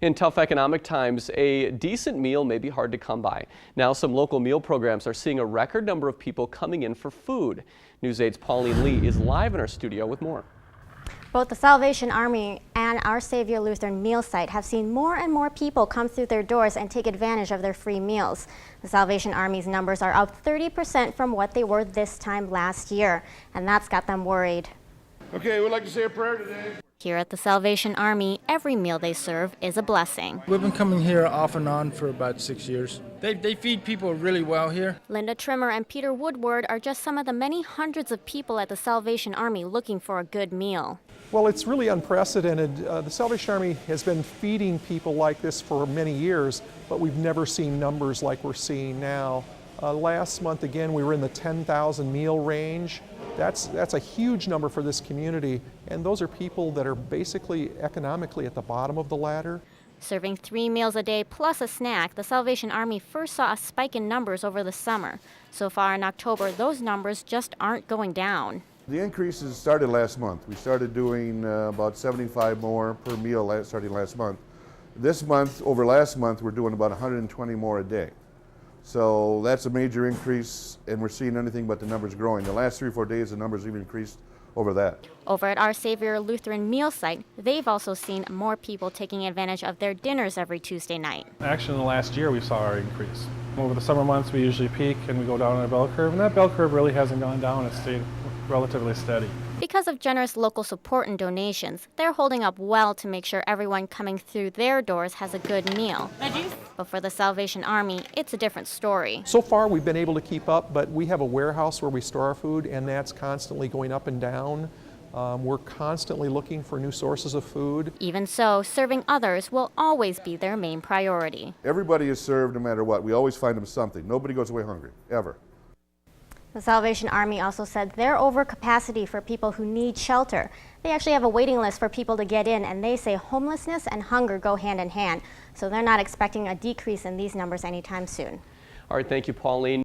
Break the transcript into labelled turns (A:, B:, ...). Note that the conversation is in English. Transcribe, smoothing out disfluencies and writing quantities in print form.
A: In tough economic times, a decent meal may be hard to come by. Now, some local meal programs are seeing a record number of people coming in for food. News 8's Pauline Lee is live in our studio with more.
B: Both the Salvation Army and Our Savior Lutheran meal site have seen more and more people come through their doors and take advantage of their free meals. The Salvation Army's numbers are up 30% from what they were this time last year, and that's got them worried.
C: Okay, we'd like to say a prayer today.
B: Here at the Salvation Army, every meal they serve is a blessing.
D: We've been coming here off and on for about 6 years. They feed people really well here.
B: Linda Trimmer and Peter Woodward are just some of the many hundreds of people at the Salvation Army looking for a good meal.
E: Well, it's really unprecedented. The Salvation Army has been feeding people like this for many years, but we've never seen numbers like we're seeing now. Last month, again, we were in the 10,000 meal range. That's a huge number for this community, and those are people that are basically economically at the bottom of the ladder.
B: Serving 3 meals a day plus a snack, the Salvation Army first saw a spike in numbers over the summer. So far in October, those numbers just aren't going down.
C: The increases started last month. We started doing about 75 more per meal starting last month. This month, over last month, we're doing about 120 more a day. So that's a major increase, and we're seeing anything but the numbers growing. The last 3 or 4 days, the numbers even increased over that.
B: Over at Our Savior Lutheran meal site, they've also seen more people taking advantage of their dinners every Tuesday night.
F: Actually, in the last year, we saw our increase. Over the summer months, we usually peak and we go down on a bell curve, and that bell curve really hasn't gone down. It's stayed relatively steady. Because
B: of generous local support and donations, they're holding up well to make sure everyone coming through their doors has a good meal. But for the Salvation Army, it's a different story.
E: So far, we've been able to keep up, but we have a warehouse where we store our food, and that's constantly going up and down. We're constantly looking for new sources of food.
B: Even so, serving others will always be their main priority.
C: Everybody is served no matter what. We always find them something. Nobody goes away hungry, ever.
B: The Salvation Army also said they're over capacity for people who need shelter. They actually have a waiting list for people to get in, and they say homelessness and hunger go hand in hand. So they're not expecting a decrease in these numbers anytime soon.
A: All right, thank you, Pauline.